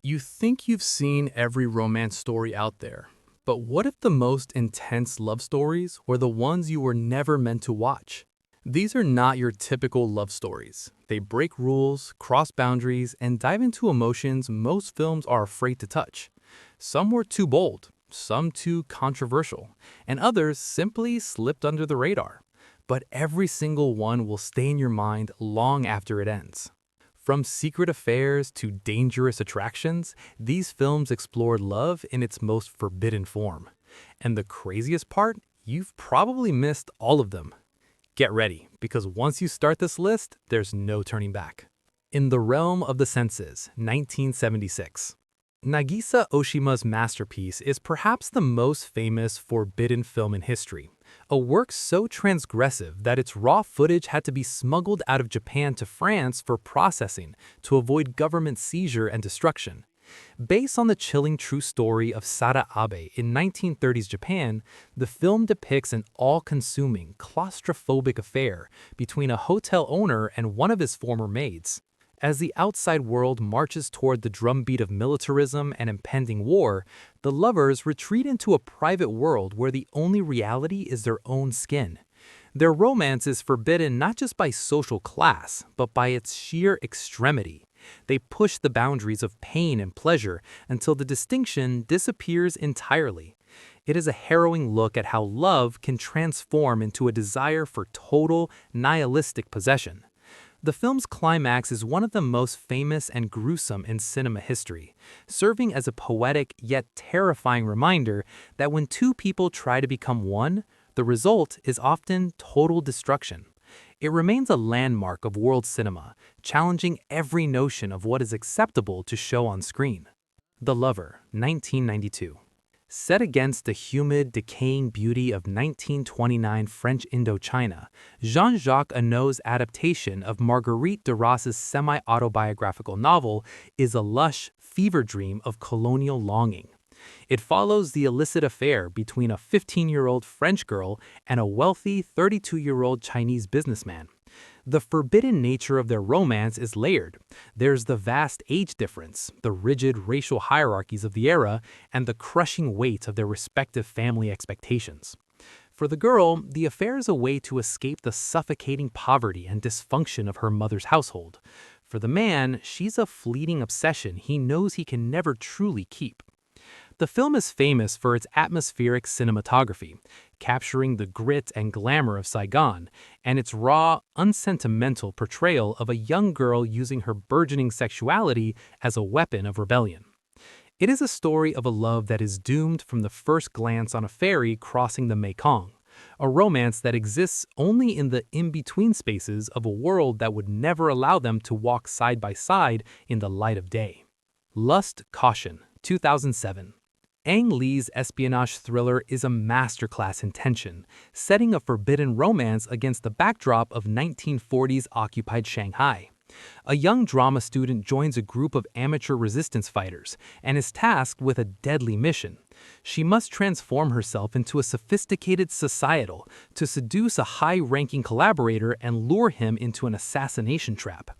You think you've seen every romance story out there, but what if the most intense love stories were the ones you were never meant to watch? These are not your typical love stories. They break rules, cross boundaries, and dive into emotions most films are afraid to touch. Some were too bold, some too controversial, and others simply slipped under the radar. But every single one will stay in your mind long after it ends. From secret affairs to dangerous attractions, these films explored love in its most forbidden form. And the craziest part, you've probably missed all of them. Get ready, because once you start this list, there's no turning back. In the Realm of the Senses, 1976. Nagisa Oshima's masterpiece is perhaps the most famous forbidden film in history, a work so transgressive that its raw footage had to be smuggled out of Japan to France for processing to avoid government seizure and destruction. Based on the chilling true story of Sara Abe in 1930s Japan, the film depicts an all-consuming, claustrophobic affair between a hotel owner and one of his former maids. As the outside world marches toward the drumbeat of militarism and impending war, the lovers retreat into a private world where the only reality is their own skin. Their romance is forbidden not just by social class, but by its sheer extremity. They push the boundaries of pain and pleasure until the distinction disappears entirely. It is a harrowing look at how love can transform into a desire for total, nihilistic possession. The film's climax is one of the most famous and gruesome in cinema history, serving as a poetic yet terrifying reminder that when two people try to become one, the result is often total destruction. It remains a landmark of world cinema, challenging every notion of what is acceptable to show on screen. The Lover, 1992. Set against the humid, decaying beauty of 1929 French Indochina, Jean-Jacques Annaud's adaptation of Marguerite Duras' semi-autobiographical novel is a lush, fever dream of colonial longing. It follows the illicit affair between a 15-year-old French girl and a wealthy 32-year-old Chinese businessman. The forbidden nature of their romance is layered. There's the vast age difference, the rigid racial hierarchies of the era, and the crushing weight of their respective family expectations. For the girl, the affair is a way to escape the suffocating poverty and dysfunction of her mother's household. For the man, she's a fleeting obsession he knows he can never truly keep. The film is famous for its atmospheric cinematography, capturing the grit and glamour of Saigon, and its raw, unsentimental portrayal of a young girl using her burgeoning sexuality as a weapon of rebellion. It is a story of a love that is doomed from the first glance on a ferry crossing the Mekong, a romance that exists only in the in-between spaces of a world that would never allow them to walk side by side in the light of day. Lust, Caution, 2007. Ang Lee's espionage thriller is a masterclass in tension, setting a forbidden romance against the backdrop of 1940s occupied Shanghai. A young drama student joins a group of amateur resistance fighters and is tasked with a deadly mission. She must transform herself into a sophisticated societal to seduce a high-ranking collaborator and lure him into an assassination trap.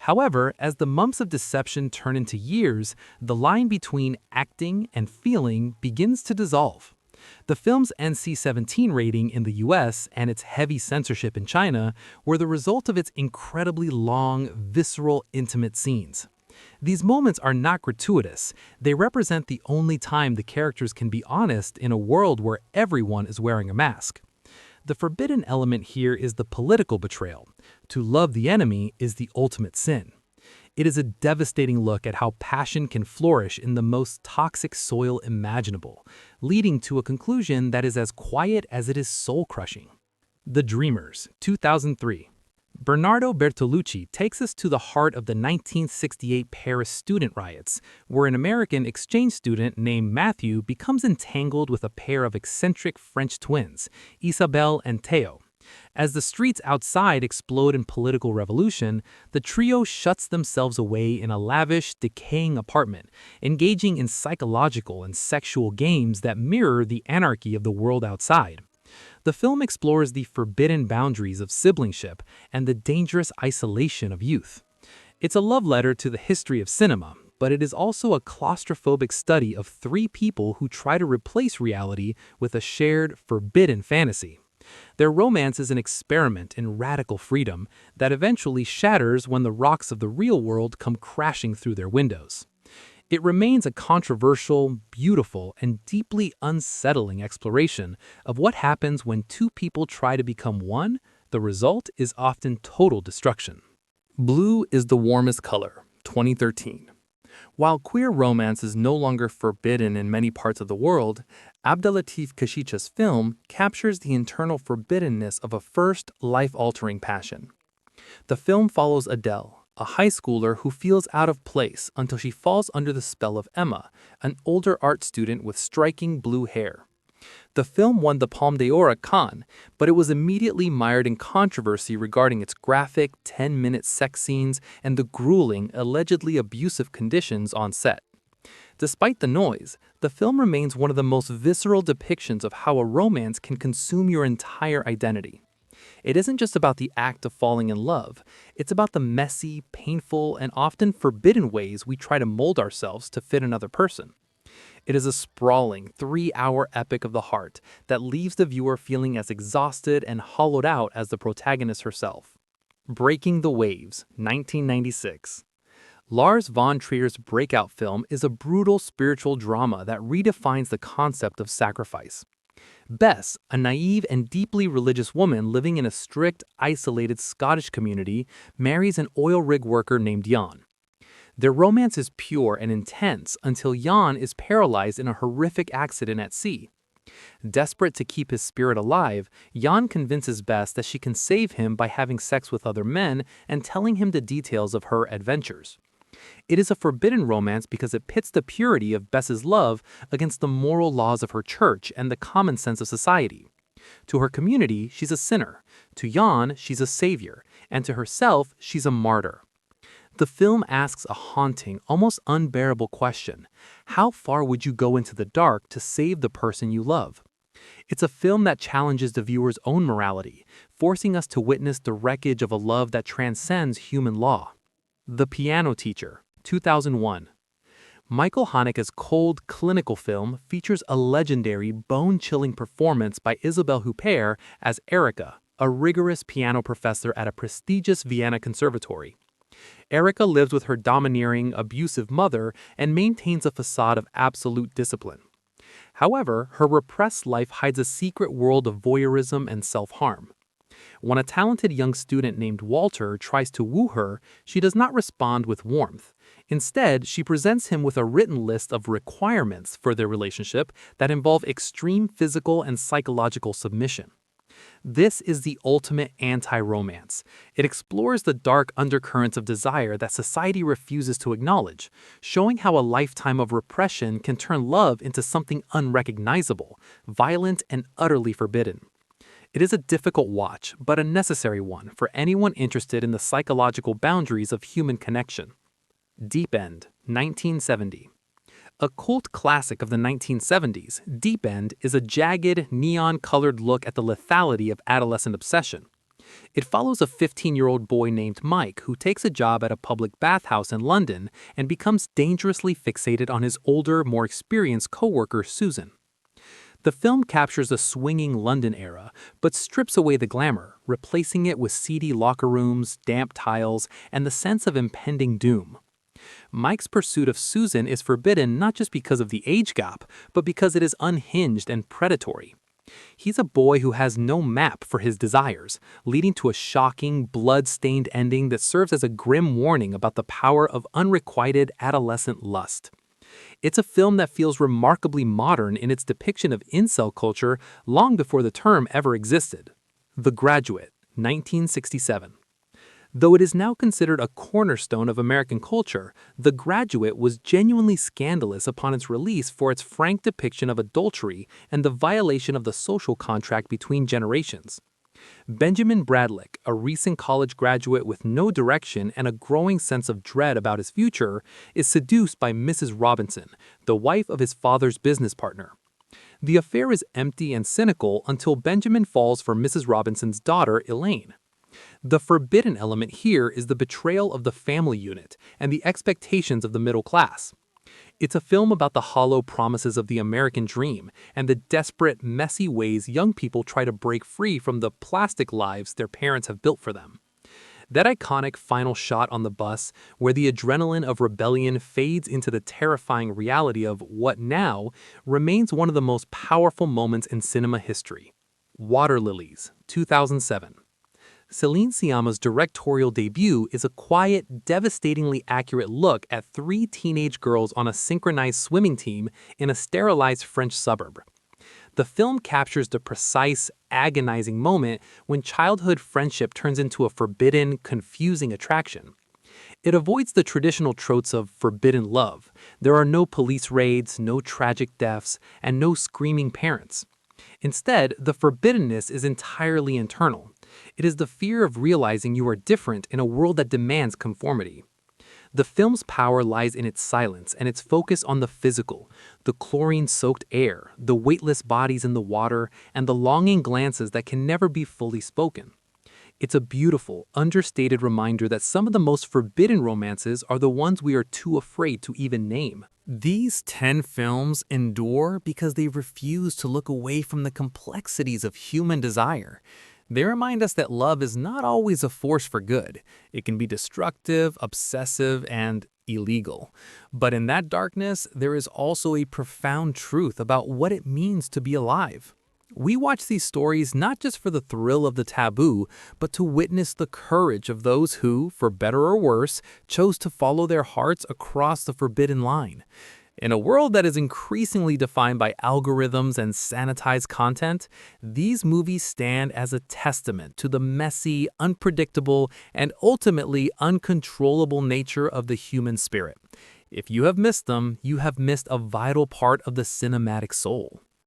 However, as the months of deception turn into years, the line between acting and feeling begins to dissolve. The film's NC-17 rating in the US and its heavy censorship in China were the result of its incredibly long, visceral, intimate scenes. These moments are not gratuitous. They represent the only time the characters can be honest in a world where everyone is wearing a mask. The forbidden element here is the political betrayal. To love the enemy is the ultimate sin. It is a devastating look at how passion can flourish in the most toxic soil imaginable, leading to a conclusion that is as quiet as it is soul-crushing. The Dreamers, 2003. Bernardo Bertolucci takes us to the heart of the 1968 Paris student riots, where an American exchange student named Matthew becomes entangled with a pair of eccentric French twins, Isabelle and Theo. As the streets outside explode in political revolution, the trio shuts themselves away in a lavish, decaying apartment, engaging in psychological and sexual games that mirror the anarchy of the world outside. The film explores the forbidden boundaries of siblingship and the dangerous isolation of youth. It's a love letter to the history of cinema, but it is also a claustrophobic study of three people who try to replace reality with a shared, forbidden fantasy. Their romance is an experiment in radical freedom that eventually shatters when the rocks of the real world come crashing through their windows. It remains a controversial, beautiful, and deeply unsettling exploration of what happens when two people try to become one. The result is often total destruction. Blue is the Warmest Color, 2013. While queer romance is no longer forbidden in many parts of the world, Abdelatif Kechicha's film captures the internal forbiddenness of a first, life-altering passion. The film follows Adele, a high schooler who feels out of place until she falls under the spell of Emma, an older art student with striking blue hair. The film won the Palme d'Or at Cannes, but it was immediately mired in controversy regarding its graphic, 10-minute sex scenes and the grueling, allegedly abusive conditions on set. Despite the noise, the film remains one of the most visceral depictions of how a romance can consume your entire identity. It isn't just about the act of falling in love, it's about the messy, painful, and often forbidden ways we try to mold ourselves to fit another person. It is a sprawling, 3-hour epic of the heart that leaves the viewer feeling as exhausted and hollowed out as the protagonist herself. Breaking the Waves, 1996. Lars von Trier's breakout film is a brutal spiritual drama that redefines the concept of sacrifice. Bess, a naive and deeply religious woman living in a strict, isolated Scottish community, marries an oil rig worker named Jan. Their romance is pure and intense until Jan is paralyzed in a horrific accident at sea. Desperate to keep his spirit alive, Jan convinces Bess that she can save him by having sex with other men and telling him the details of her adventures. It is a forbidden romance because it pits the purity of Bess's love against the moral laws of her church and the common sense of society. To her community, she's a sinner. To Jan, she's a savior. And to herself, she's a martyr. The film asks a haunting, almost unbearable question. How far would you go into the dark to save the person you love? It's a film that challenges the viewer's own morality, forcing us to witness the wreckage of a love that transcends human law. The Piano Teacher, 2001. Michael Haneke's cold, clinical film features a legendary, bone-chilling performance by Isabelle Huppert as Erica, a rigorous piano professor at a prestigious Vienna conservatory. Erica lives with her domineering, abusive mother and maintains a facade of absolute discipline. However, her repressed life hides a secret world of voyeurism and self-harm. When a talented young student named Walter tries to woo her, she does not respond with warmth. Instead, she presents him with a written list of requirements for their relationship that involve extreme physical and psychological submission. This is the ultimate anti-romance. It explores the dark undercurrents of desire that society refuses to acknowledge, showing how a lifetime of repression can turn love into something unrecognizable, violent, and utterly forbidden. It is a difficult watch, but a necessary one for anyone interested in the psychological boundaries of human connection. Deep End, 1970. A cult classic of the 1970s, Deep End is a jagged, neon-colored look at the lethality of adolescent obsession. It follows a 15-year-old boy named Mike who takes a job at a public bathhouse in London and becomes dangerously fixated on his older, more experienced coworker Susan. The film captures the swinging London era, but strips away the glamour, replacing it with seedy locker rooms, damp tiles, and the sense of impending doom. Mike's pursuit of Susan is forbidden not just because of the age gap, but because it is unhinged and predatory. He's a boy who has no map for his desires, leading to a shocking, blood-stained ending that serves as a grim warning about the power of unrequited adolescent lust. It's a film that feels remarkably modern in its depiction of incel culture long before the term ever existed. The Graduate, 1967. Though it is now considered a cornerstone of American culture, The Graduate was genuinely scandalous upon its release for its frank depiction of adultery and the violation of the social contract between generations. Benjamin Bradlick, a recent college graduate with no direction and a growing sense of dread about his future, is seduced by Mrs. Robinson, the wife of his father's business partner. The affair is empty and cynical until Benjamin falls for Mrs. Robinson's daughter, Elaine. The forbidden element here is the betrayal of the family unit and the expectations of the middle class. It's a film about the hollow promises of the American dream and the desperate, messy ways young people try to break free from the plastic lives their parents have built for them. That iconic final shot on the bus, where the adrenaline of rebellion fades into the terrifying reality of what now, remains one of the most powerful moments in cinema history. Water Lilies, 2007. Celine Sciamma's directorial debut is a quiet, devastatingly accurate look at three teenage girls on a synchronized swimming team in a sterilized French suburb. The film captures the precise, agonizing moment when childhood friendship turns into a forbidden, confusing attraction. It avoids the traditional tropes of forbidden love. There are no police raids, no tragic deaths, and no screaming parents. Instead, the forbiddenness is entirely internal. It is the fear of realizing you are different in a world that demands conformity. The film's power lies in its silence and its focus on the physical, the chlorine-soaked air, the weightless bodies in the water, and the longing glances that can never be fully spoken. It's a beautiful, understated reminder that some of the most forbidden romances are the ones we are too afraid to even name. These 10 films endure because they refuse to look away from the complexities of human desire. They remind us that love is not always a force for good. It can be destructive, obsessive, and illegal. But in that darkness, there is also a profound truth about what it means to be alive. We watch these stories not just for the thrill of the taboo, but to witness the courage of those who, for better or worse, chose to follow their hearts across the forbidden line. In a world that is increasingly defined by algorithms and sanitized content, these movies stand as a testament to the messy, unpredictable, and ultimately uncontrollable nature of the human spirit. If you have missed them, you have missed a vital part of the cinematic soul.